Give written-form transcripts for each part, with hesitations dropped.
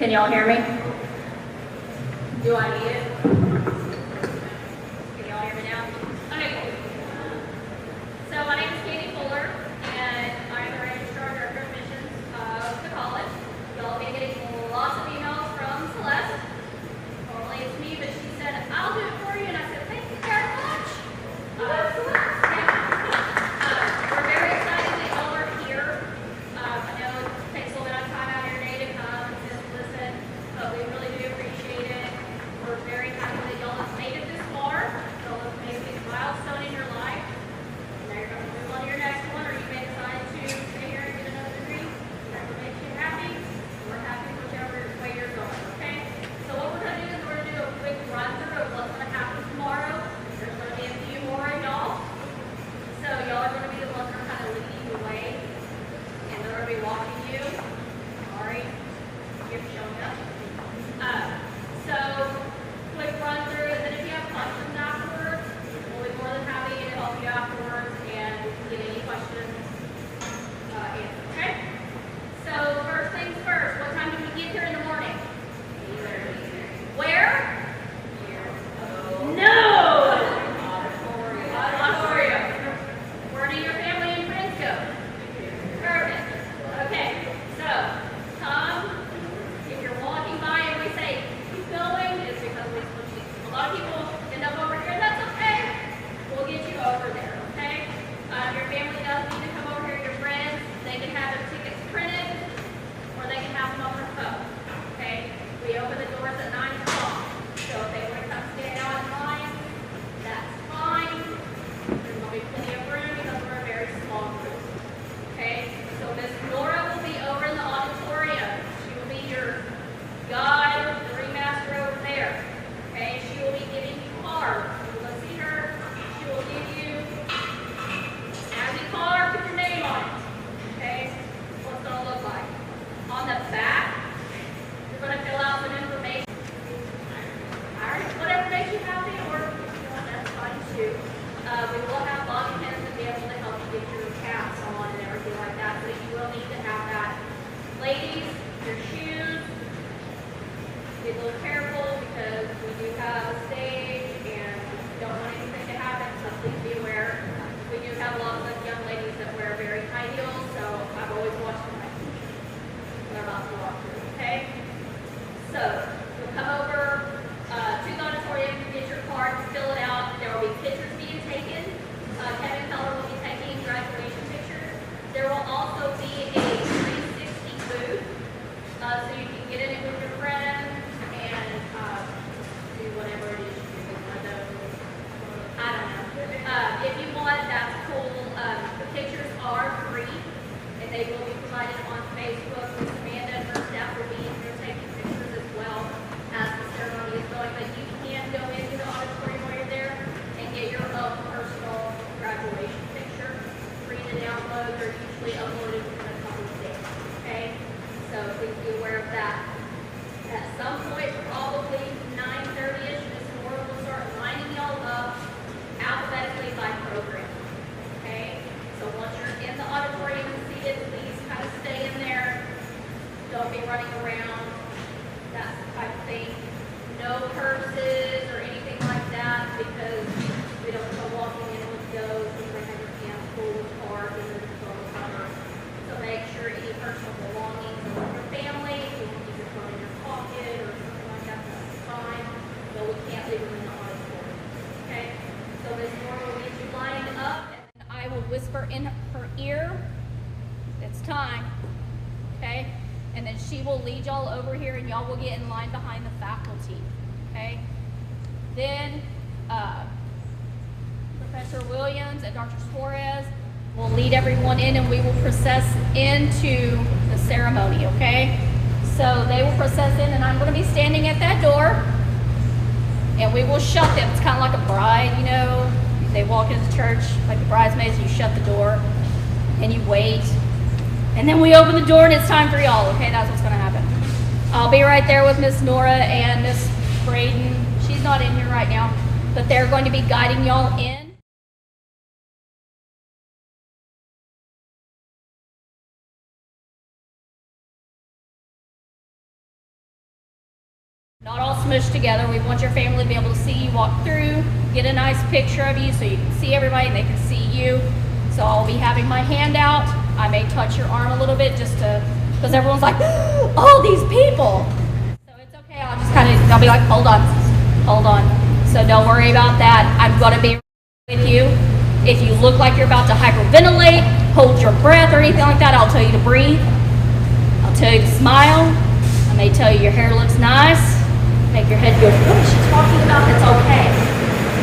Can y'all hear me? Do I need it? Can y'all hear me now? Okay, cool. So my name is Katie Fuller, and I'm the registrar and director of admissions of the college. Y'all have been getting lots of emails from Celeste. Normally it's me, but she said, I'll do it for you, and I said, thank you very much. We're very excited that y'all are here. I know it takes a little bit of time out of your day to come and just listen, but we really do appreciate it. We're very happy that y'all have made it this far. Y'all have made a big milestone in your life. Now you're going to move on to your next one, or you may decide to stay here and get another degree. Whatever makes you happy. We're happy whichever way you're going, okay? So what we're going to do is we're going to do a quick run through of what's going to happen tomorrow. There's going to be a few more of y'all. So y'all are going to be the ones that are kind of leading the way. And they're going to be walking you. Sorry, you're showing up. So quick run through, and then if you have questions afterwards, we'll be more than happy to help you afterwards and get any questions answered, okay? So first things first, what time did we get here in the morning? Where? No! Auditorium. Where do your family and friends go? Perfect. Okay, so come. If you're walking by and we say, keep going, it's because a lot of people end up over here. That's okay. We'll get you over there, okay? Your family does need to come over here. Your friends, they can have their tickets printed or they can have them on their phone, okay? We open the doors at 9 o'clock. So if they want to come stand out in line, that's fine. There's going to be plenty of room because we're a very small group, okay? So Miss Nora will be over in the auditorium. She will be your guide, the ringmaster over there. Okay, she will be giving you cards. You will see her. She will give you as a card with your name on it. Okay, what's it going to look like? On the back, you're going to fill out some information. Alright, whatever makes you happy, or if you want, that's fine too. We will have bobby pins to be able to help you get your caps on and everything like that, so you will need to have that. Ladies, your shoes. Be a little careful because we do have a stage and we don't want anything to happen, so please be aware. We do have lots of young ladies that wear very high heels, so I've always watched them when they're about to walk through, okay? So, you'll come over to the auditorium, you get your card, fill it out. There will be pictures being taken. Kevin Keller will be taking graduation pictures. There will also be a 360 booth, so you can get in it with your friends and do whatever it is you do. One of those, I don't know. If you want, that's cool. The pictures are free, and they will be provided on Facebook. Miss Amanda and her staff will be in there taking pictures as well as the ceremony is going. But you can go into the auditorium while you're there and get your own personal graduation picture. Free to download. They're usually uploaded within a couple of days. Okay, so please be aware of that. At some point, probably 9:30ish, Miss Nora will start lining y'all up alphabetically by program. Okay? So once you're in the auditorium and seated, please kind of stay in there. Don't be running around. That type of thing. No purses or anything like that because we don't go walking in with those. We might have your hands full with cards and then the phone cover. So make sure any personal belongings are with your family. If you want to use your phone in your pocket or something like that, that's fine. But we can't leave them in the auditorium. Okay? So Ms. Nora will get you lined up, and I will whisper in her ear, it's time. Okay? And then she will lead y'all over here, and y'all will get in line behind the faculty. Okay? Then Professor Williams and Dr. Suarez will lead everyone in, and we will process into the ceremony, okay? So they will process in, and I'm going to be standing at that door, and we will shut them. It's kind of like a bride, you know. They walk into church like the bridesmaids, you shut the door, and you wait. And then we open the door, and it's time for y'all, okay? That's what's going to happen. I'll be right there with Miss Nora and Miss Braden. She's not in here right now, but they're going to be guiding y'all in. Not all smushed together. We want your family to be able to see you walk through, get a nice picture of you so you can see everybody and they can see you. So I'll be having my hand out. I may touch your arm a little bit just to, because everyone's like, oh, these people. So it's okay. I'll be like, hold on. So don't worry about that. I'm going to be with you. If you look like you're about to hyperventilate, hold your breath or anything like that, I'll tell you to breathe. I'll tell you to smile. I may tell you your hair looks nice. Make your head go, what is she talking about? It's okay.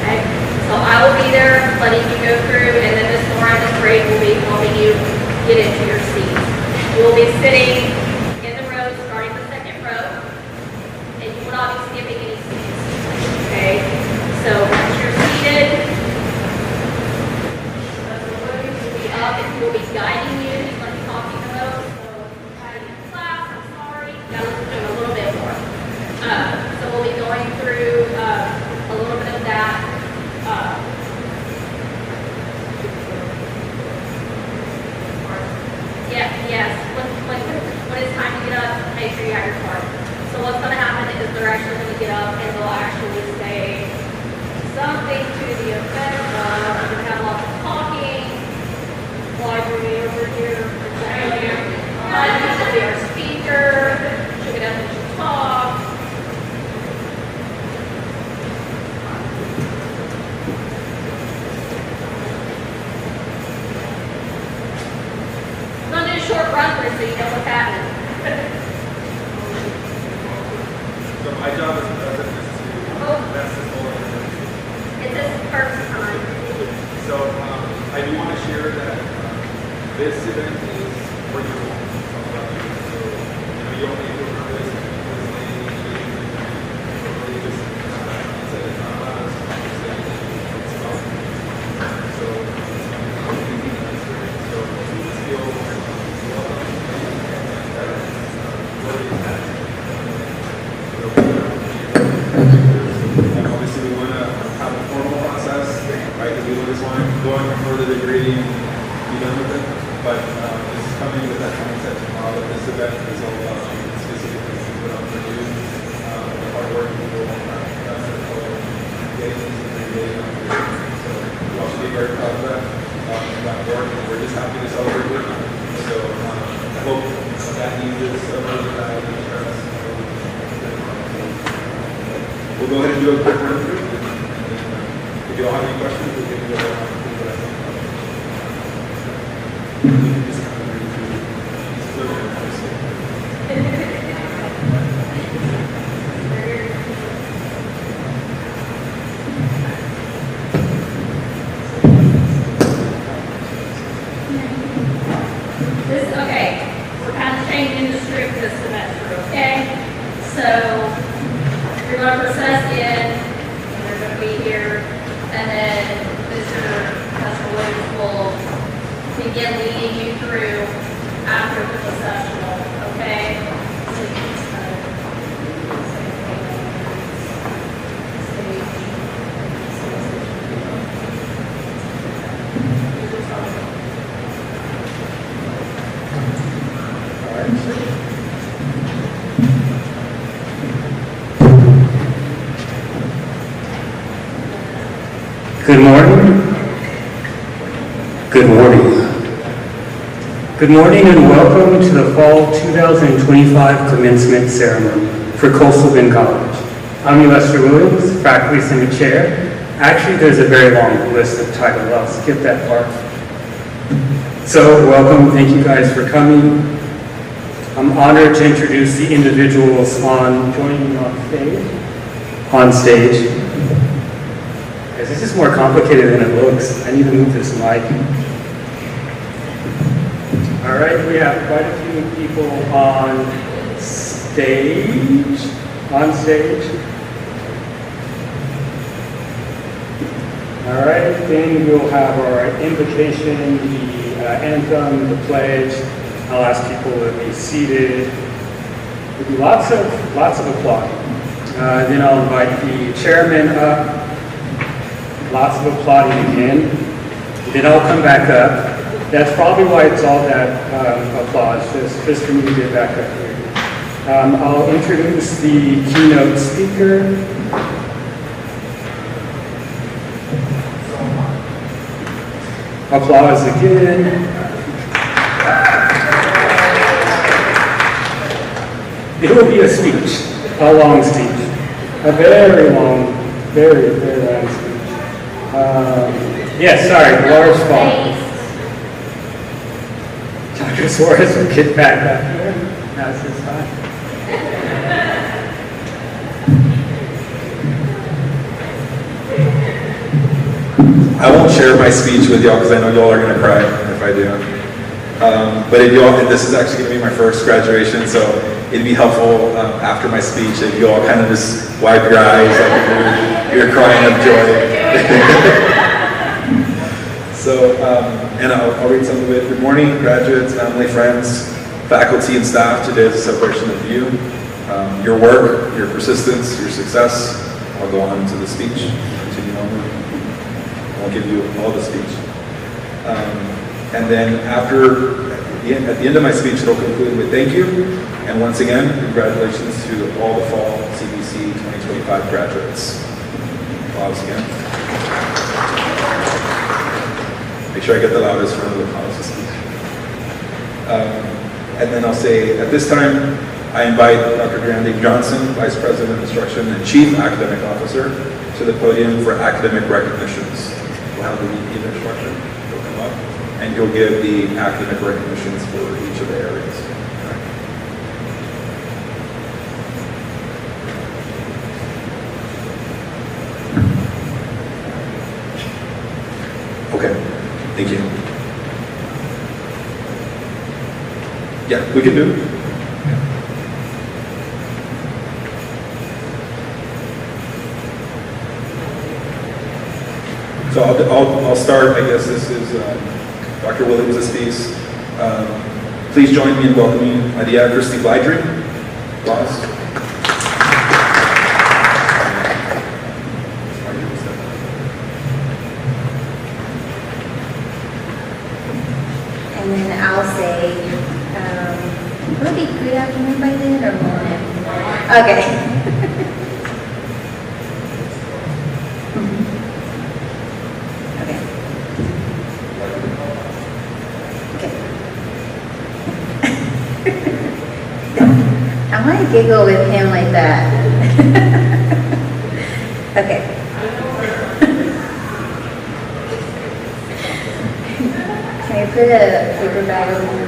Okay? So I will be there letting you go through, and then Miss Laura and Miss Ray will be helping you get into your seats. You will be sitting in the row, starting the second row, and you will not be skipping any seats. Okay? So once you're seated, up and he will be guiding you. He's going to be talking to those. So, guiding in class, I'm sorry. Now let's do a little bit more. So we'll be going through a little bit of that. Yes. When it's time to get up, make sure you have your card. So what's going to happen is they're actually going to get up and they'll actually say something to the effect of, I'm going to have lots of talking. Library over here. She'll be our speaker. She'll get up and she'll talk. I'm going to do a short run through so you know what's happening. So my job is to that's the whole. It's this first time. So I do want to share that. This event is for you. So, you don't need to remember this. It's not about us. It's about you. So, let's feel and obviously we want to have a formal process, right? Because we just want to go on further degree and be done with it. But this is coming with that mindset tomorrow that this event is all about specific things to put on for you. The hard work people engagements and engagement. So we all should be very proud of that work, and we're just happy to celebrate with you. So I hope that eases some of the interest. We'll go ahead and do a quick run through. If you all have any questions, we can go ahead and do what I think. We're kind of changing the script this semester, okay? So you're going to process in, and they're going to be here, and then Mr. Williams will begin leading you through after the processional, okay? So you can Good morning. Good morning. Good morning and welcome to the Fall 2025 Commencement Ceremony for Coastal Bend College. I'm Lester Williams, Faculty Senate Chair. Actually, there's a very long list of titles. I'll skip that part. So, welcome. Thank you guys for coming. I'm honored to introduce the individuals joining me on stage. This is more complicated than it looks. I need to move this mic. All right, we have quite a few people on stage. All right, then we'll have our invocation, the anthem, the pledge. I'll ask people to be seated. There'll be lots of applauding. Then I'll invite the chairman up. Lots of applauding again. Then I'll come back up. That's probably why it's all that applause, just for me to get back up here. I'll introduce the keynote speaker. Applause again. It will be a speech, a long speech, a very long, very, very long speech. Yes, sorry, Laura's fault. Dr. Suarez will get back up here. That's his time. I won't share my speech with y'all because I know y'all are going to cry if I do. But if y'all, this is actually going to be my first graduation, so it'd be helpful after my speech if y'all kind of just wipe your eyes like you're crying of joy. So, and I'll read some of it. Good morning, graduates, family, friends, faculty, and staff. Today is a celebration of you, your work, your persistence, your success. I'll go on to the speech. Continue on. I'll give you all the speech. And then at the end of my speech, it'll conclude with thank you. And once again, congratulations to all the fall CBC 2025 graduates. Applause again. Make sure I get the loudest round of applause this speech. And then I'll say, at this time, I invite Dr. Grande Johnson, Vice President of Instruction and Chief Academic Officer, to the podium for academic recognitions. We'll have the VP of Instruction. He'll come up, and he'll give the academic recognitions for each of the areas. Okay, thank you. Yeah, we can do it. So I'll start. I guess this is Dr. Williams' piece. Please join me in welcoming Adia Christy Blydry. Applause. And then I'll say, will it be good afternoon by then or morning? Okay. I might giggle with him like that. Okay. Can I put a paper bag over?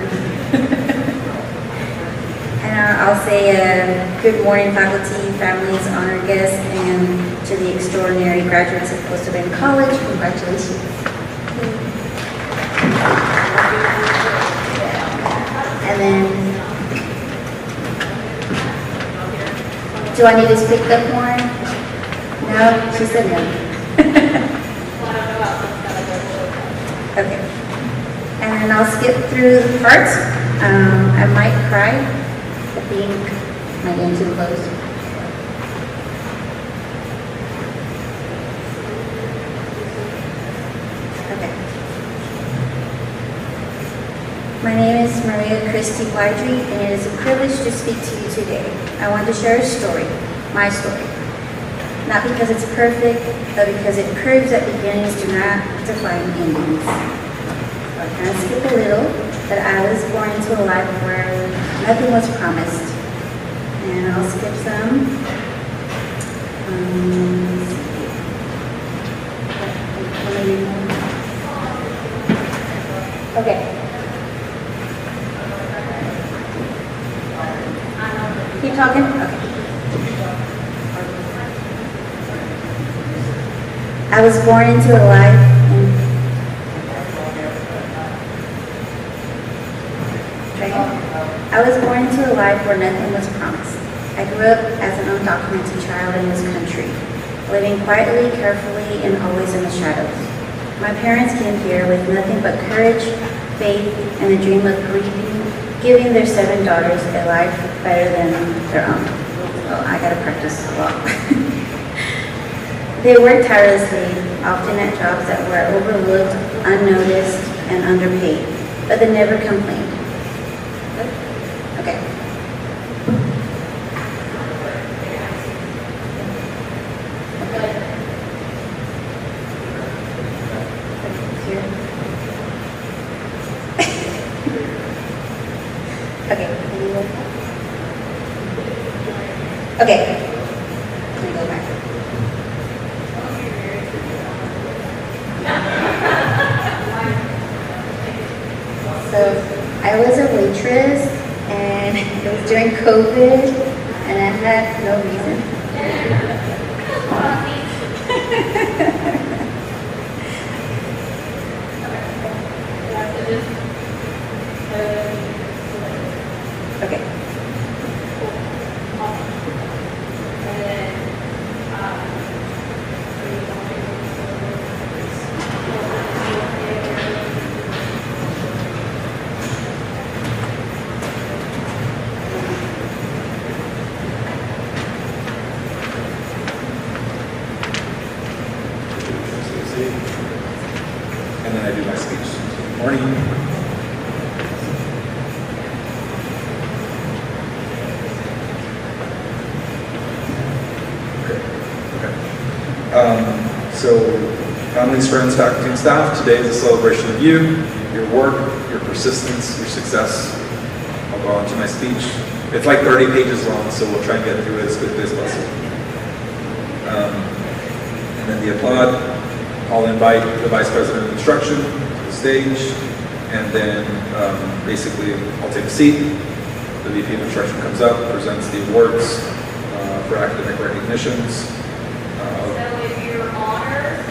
And I'll say good morning, faculty, families, honored guests, and to the extraordinary graduates of Coastal Bend College, congratulations. And then, do I need to speak up more? No? She said no. Okay. And then I'll skip through the parts. I might cry. I think my getting too close. Okay. My name is Maria Christy Blydry, and it is a privilege to speak to you today. I want to share a story, my story. Not because it's perfect, but because it proves that beginnings do not define endings. I'll kind of skip a little, but I was born into a life where nothing was promised. And I'll skip some. Okay. Keep talking? Okay. I was born into a life where nothing was promised. I grew up as an undocumented child in this country, living quietly, carefully, and always in the shadows. My parents came here with nothing but courage, faith, and the dream of giving their 7 daughters a life better than their own. Well, I gotta practice a lot. They worked tirelessly, often at jobs that were overlooked, unnoticed, and underpaid, but they never complained. Okay. Okay. Okay. Let me go back. So I was a waitress, and it was during COVID, and I had no reason. Okay. And then I do my speech. Good morning. So, families, friends, faculty, and staff, today is a celebration of you, your work, your persistence, your success. I'll go on to my speech. It's like 30 pages long, so we'll try and get through it as quickly as possible. And then the applaud. I'll invite the Vice President of Instruction to the stage, and then basically I'll take a seat. The VP of Instruction comes up, presents the awards for academic recognitions. So if you're honors,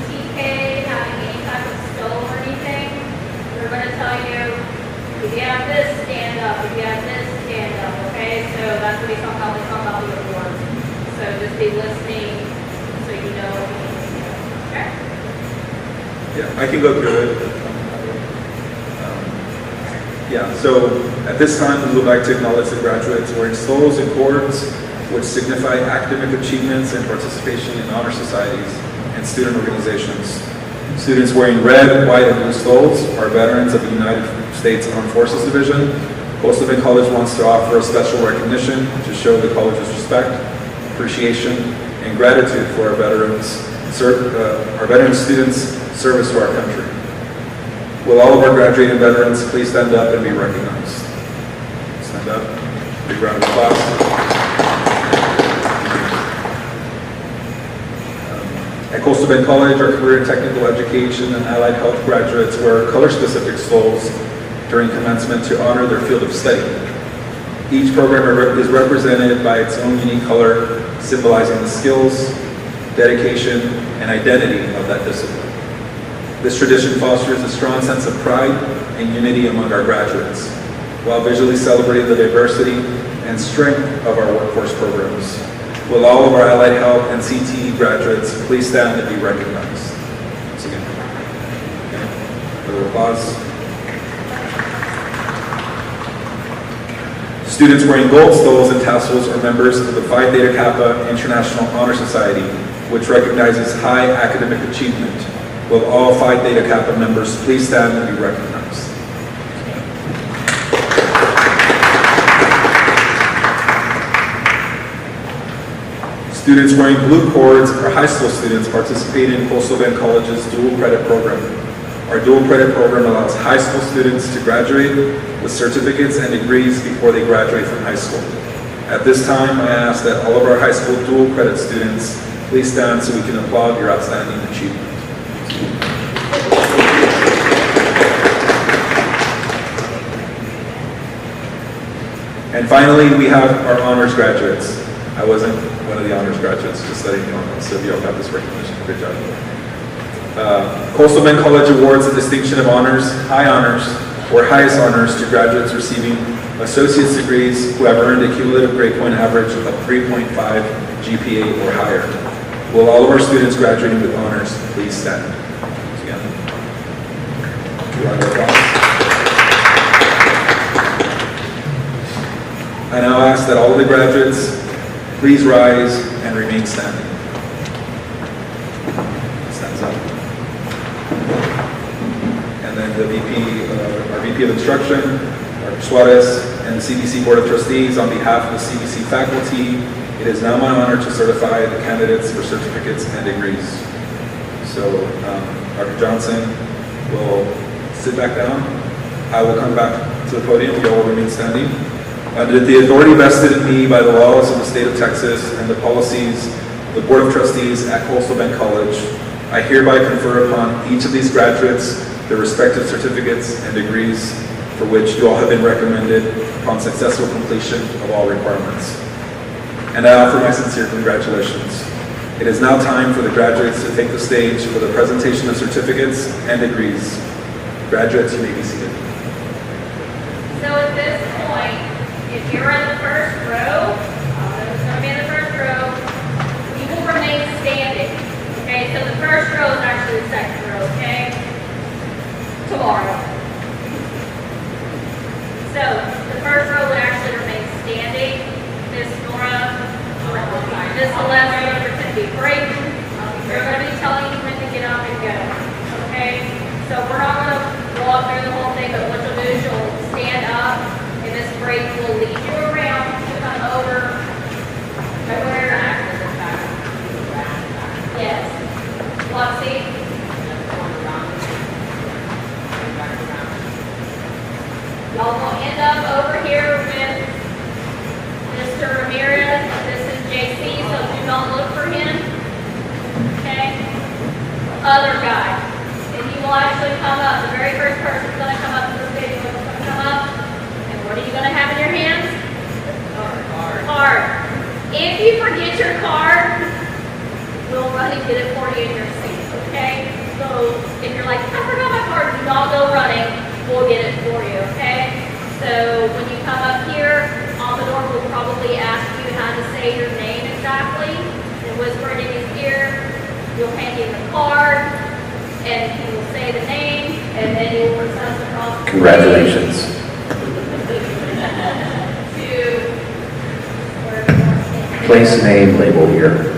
PTK, having any type of skill or anything, we're going to tell you, if you have this, stand up. If you have this, stand up. Okay? So that's what we talk about. We talk about the awards. So just be listening so you know what you need to do. Okay? Yeah, I can go through it. So at this time, we would like to acknowledge the graduates wearing stoles and cords, which signify academic achievements and participation in honor societies and student organizations. Students wearing red, white, and blue stoles are veterans of the United States Armed Forces Division. Coastal Bend College wants to offer a special recognition to show the college's respect, appreciation, and gratitude for our veteran students' service to our country. Will all of our graduating veterans please stand up and be recognized? Stand up. Big round of applause. At Coastal Bend College, our career and technical education and allied health graduates wear color-specific stoles during commencement to honor their field of study. Each program is represented by its own unique color, symbolizing the skills, dedication, and identity of that discipline. This tradition fosters a strong sense of pride and unity among our graduates, while visually celebrating the diversity and strength of our workforce programs. Will all of our allied health and CTE graduates please stand and be recognized? Once again. Okay. Further applause. Students wearing gold stoles and tassels are members of the Phi Theta Kappa International Honor Society, which recognizes high academic achievement. Will all Phi Theta Kappa members please stand and be recognized? Students wearing blue cords are high school students participating in Coastal Bend College's dual credit program. Our dual credit program allows high school students to graduate with certificates and degrees before they graduate from high school. At this time, I ask that all of our high school dual credit students please stand so we can applaud your outstanding achievement. And finally, we have our honors graduates. I wasn't one of the honors graduates, just letting you know. So you all got this recognition. Good job. Coastal Bend College awards the distinction of honors, high honors, or highest honors to graduates receiving associate's degrees who have earned a cumulative grade point average of 3.5 GPA or higher. Will all of our students graduating with honors please stand? Again. I now ask that all of the graduates please rise and remain standing. Stands up. And then the our VP of Instruction, Dr. Suarez, and the CBC Board of Trustees, on behalf of the CBC faculty, it is now my honor to certify the candidates for certificates and degrees. So Dr. Johnson will sit back down. I will come back to the podium. You all will remain standing. Under the authority vested in me by the laws of the state of Texas and the policies of the Board of Trustees at Coastal Bend College, I hereby confer upon each of these graduates their respective certificates and degrees for which you all have been recommended upon successful completion of all requirements. And I offer my sincere congratulations. It is now time for the graduates to take the stage for the presentation of certificates and degrees. Graduates, you may be seated. So at this point, if you're in the first row, who's going to be in the first row, you will remain standing. Okay, so the first row is actually the second row, okay? Tomorrow. So the first row would actually remain standing. Miss Nora, Miss Celeste, you're going to be breaking. They're going to be telling you when to get up and go. Okay? So we're not going to walk through the whole thing, but what you'll do is you'll stand up, and Miss Break will lead you around to come over. Where? Yes. Luxie. Y'all will end up over here with Mr. Ramirez. This is JC, so do not look for him. Okay? Other guy. And he will actually come up. The very first person is going to come up to the stage. Going to come up. And what are you going to have in your hands? Card. If you forget your card, we'll run and get it for you in your seat. Okay? So if you're like, I forgot my card, do not go running. We'll get it for you, okay? So when you come up here, Amador will probably ask you how to say your name exactly and whisper it in his ear. You'll hand him the card, and he will say the name, and then he will process across the Congratulations. Place name label here.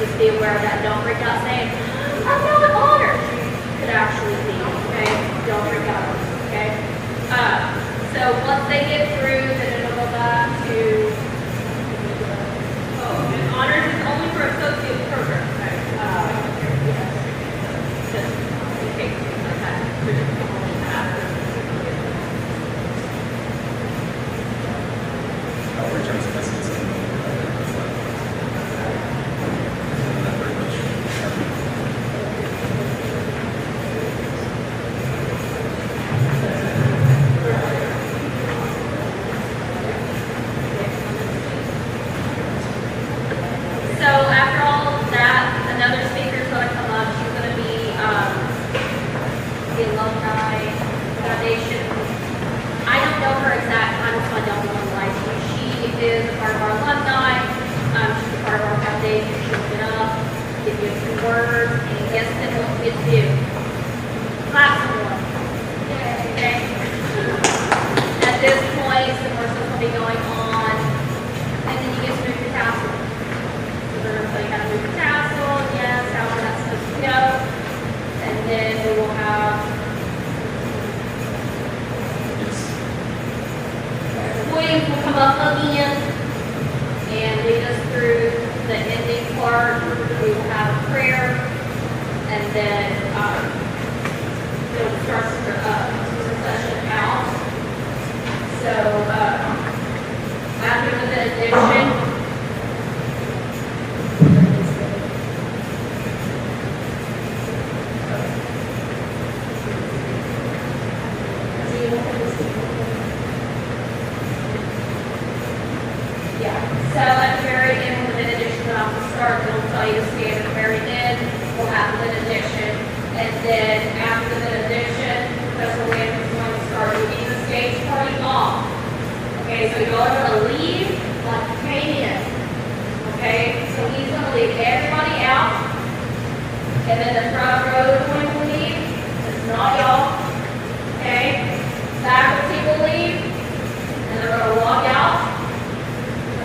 Just be aware of that. Don't break out saying, I'm not honored. You could actually be, okay? Alumni Foundation. I don't know her exact title, so I don't want to lie to you. She is a part of our alumni. She's a part of our foundation. She'll look it up, give you a few words, and guess then what we do. Clap some more. Okay? At this point, some more stuff will be going on, and then you get to move your tassel. So they're going to tell you how to move your tassel, yes, how that's supposed to go, and then we will have Williams will come up again and lead us through the ending part. We will have a prayer, and then we'll start the session out. So after the benediction, so at the very end, the benediction will have to start. It'll tell you to stand at the very end. We'll have the benediction. And then after the benediction, Professor Williams is going to start moving the stage party off. Okay, so y'all are going to leave like you came in. Okay, so he's going to leave everybody out. And then the front row is going to leave. It's not y'all. Okay, faculty will leave. And they're going to walk out.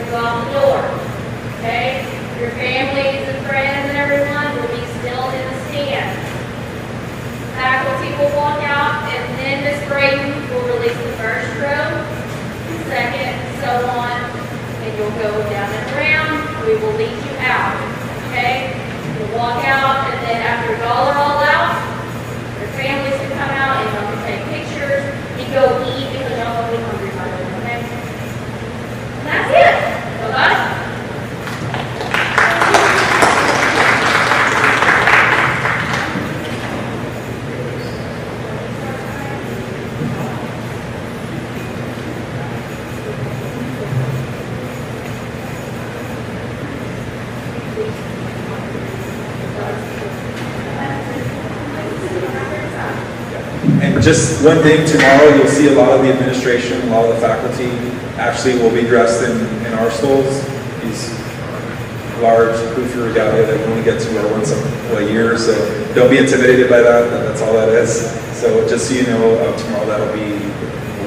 Go out the door. Okay? Your families and friends and everyone will be still in the stand. Faculty will walk out, and then Ms. Braden will release the first row, second, so on, and you'll go down and around. We will lead you out. Okay? You'll walk out, and then after y'all are all out, your families can come out and y'all can take pictures and go eat because y'all will be hungry by then. Okay? And that's it. Bye-bye. And just one thing, tomorrow you'll see a lot of the administration, a lot of the faculty actually will be dressed in our stoles. These large, poofy regalia that we only get to wear once a year, so don't be intimidated by that. That's all that is. So just so you know, tomorrow that'll be,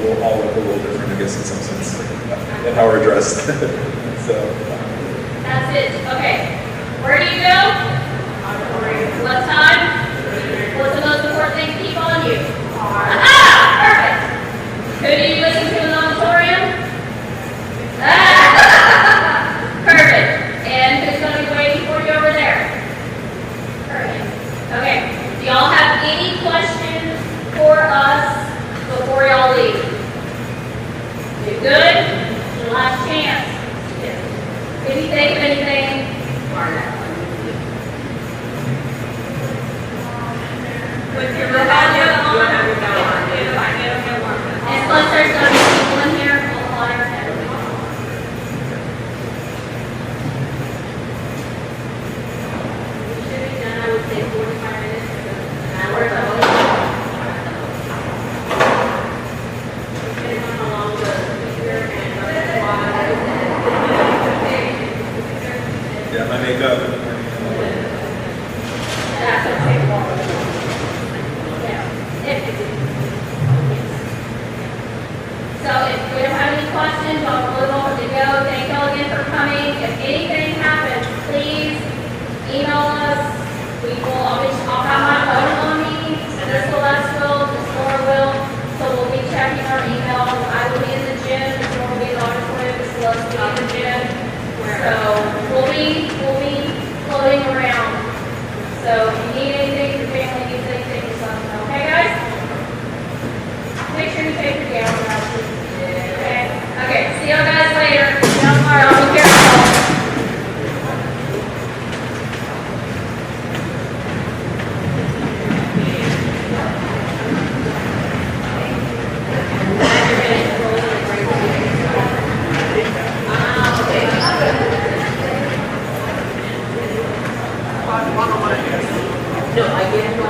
we'll all look a little different, I guess, in some sense, in how we're dressed. So. That's it. Okay. Where do you go? What time? What's the most important thing to keep on you? Ah, perfect. Who do you listen to in the auditorium? Ah, perfect. And who's going to be waiting for you over there? Perfect. Okay. Do y'all have any questions for us before y'all leave? You good? Your last chance. If you think of anything, with your regalia on, and plus there's going to be people in here, cold water, and everything. We should be done, I would say 45 minutes, an hour at all. Depending on how long the speaker and Yeah, my makeup. that's okay. So if we don't have any questions, I'll move on to go. Thank y'all again for coming. If anything happens, please email us. I'll have my phone on me. This Celeste will, this Laura will. So we'll be checking our emails. I will be in the gym. This Laura will be in the auditorium. This Celeste will be in the gym. So we'll be floating around. So if you need anything, your family needs anything, just let us know. Okay, guys? Make sure you take your gown out. Okay? Okay, see you guys later. See y'all tomorrow. I'll be careful. No, I get it.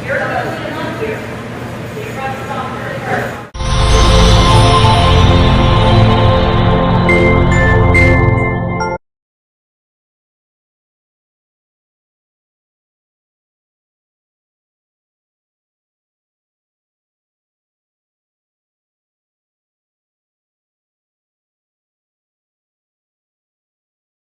You're going to sit on here. You're going to stop.